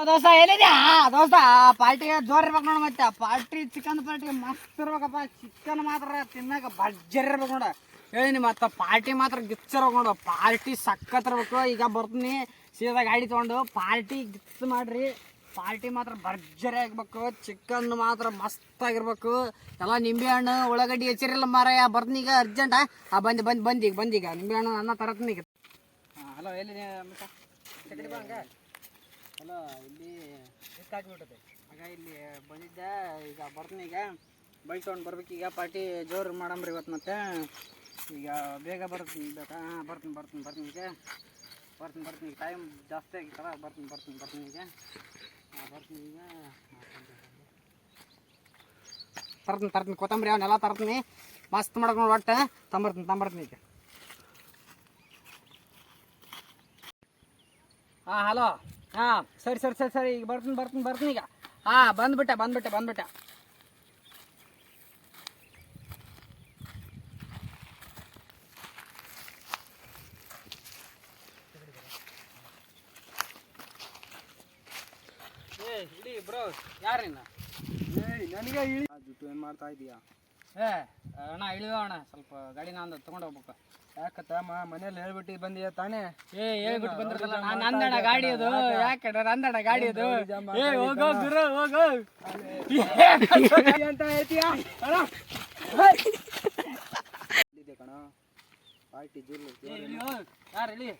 ದೋಸ್ತ ಏನಿದೆ ದೋಸ್ತ ಪಾರ್ಟಿ ಜೋರ್ ಇರ್ಬೇಕು ನೋಡ. ಮತ್ತೆ ಪಾರ್ಟಿ ಚಿಕನ್ ಪಾರ್ಟಿ ಮಸ್ತ್ ಇರ್ಬೇಕಪ್ಪ. ಚಿಕನ್ ಮಾತ್ರ ತಿನ್ನಾಕ ಭರ್ಜರಿ ಇರ್ಬೇಕು ನೋಡ. ಹೇಳಿನಿ ಮತ್ತ ಪಾರ್ಟಿ ಮಾತ್ರ ಗಿಚ್ಚಿರ್ಬೇಕು ನೋಡು. ಪಾರ್ಟಿ ಸಖತ್ ಇರ್ಬೇಕು. ಈಗ ಬರ್ತೀನಿ ಸೀದಾ ಗಾಡಿ ತೊಗೊಂಡು ಪಾರ್ಟಿ ಗಿಚ್ ಮಾಡ್ರಿ. ಪಾರ್ಟಿ ಮಾತ್ರ ಭರ್ಜರಿ ಆಗ್ಬೇಕು. ಚಿಕನ್ ಮಾತ್ರ ಮಸ್ತ್ ಆಗಿರ್ಬೇಕು. ಎಲ್ಲ ನಿಂಬೆ ಹಣ್ಣು ಉಳ್ಳಾಗಡ್ಡಿ ಹೆಚ್ಚಿರಲ್ಲ ಮಾರಾಯ. ಬರ್ತೀನಿ ಈಗ ಅರ್ಜೆಂಟ. ಬಂದೀಗ ನಿಂಬೆ ಹಣ್ಣು ಅನ್ನ ತರತ್ತೀನಿ ಈಗ. ಹಲೋ ಎಲ್ಲಿ ಹಲೋ ಇಲ್ಲಿ ಹಾಕಿಬಿಟ್ಟದೆ ಆಗ ಇಲ್ಲಿ ಬಂದಿದ್ದೆ. ಈಗ ಬರ್ತೀನಿ. ಈಗ ಬೈಕ್ ತೊಗೊಂಡು ಬರ್ಬೇಕೀಗ. ಪಾರ್ಟಿ ಜೋರು ಮಾಡಂಬ್ರಿ ಇವತ್ತು. ಮತ್ತೆ ಈಗ ಬೇಗ ಬರ್ತೀನಿ. ಬೇಕಾ? ಹಾಂ ಬರ್ತೀನಿ ಈಗ ಬರ್ತೀನಿ. ಈಗ ಟೈಮ್ ಜಾಸ್ತಿ ಆಗಿತ್ತಲ್ಲ. ಬರ್ತೀನಿ ಈಗ. ಬರ್ತೀನಿ ಈಗ. ತರ್ತೀನಿ ಕೊತ್ತಂಬರಿ ಅವನ್ನೆಲ್ಲ ತರ್ತೀನಿ. ಮಸ್ತ್ ಮಾಡ್ಕೊಂಡು ಒಟ್ಟು ತಂಬರ್ತೀನಿ ಈಗ. ಹಾಂ ಹಲೋ. ಹಾಂ ಸರಿ ಈಗ ಬರ್ತೀನಿ ಈಗ. ಹಾಂ ಬಂದ್ಬಿಟ್ಟೆ. ಇಡಿ ಬ್ರೋ. ಯಾರಿನ್ನ ನನಗೆ ಇಳಿ ಜುಟ್ಟು ಏನು ಮಾಡ್ತಾ ಇದೀಯಾ? ಅಣ್ಣ ಇಳಿಯೋಣ ಸ್ವಲ್ಪ. ಗಾಡಿನ ಅಂದ ತೊಗೊಂಡು ಹೋಗ್ಬೇಕು. ಯಾಕತ್ತಮ್ಮ ಮನೇಲಿ ಹೇಳ್ಬಿಟ್ಟು ಬಂದಿಯ ತಾನೇ? ಹೇಳ್ಬಿಟ್ಟು ಬಂದಿರಲ್ಲ. ನಂದಣ್ಣ ಗಾಡಿ ಅದು. ಯಾಕೆ ನಂದಣ್ಣ ಗಾಡಿ ಅದು. ಹೋಗೋ ಗುರು ಹೋಗೋ ಅಂತ ಹೇಳ್ತೀಯಾ ಕಣ? ಪಾರ್ಟಿ ಜೂರು ಯಾರು ಹೇಳಿ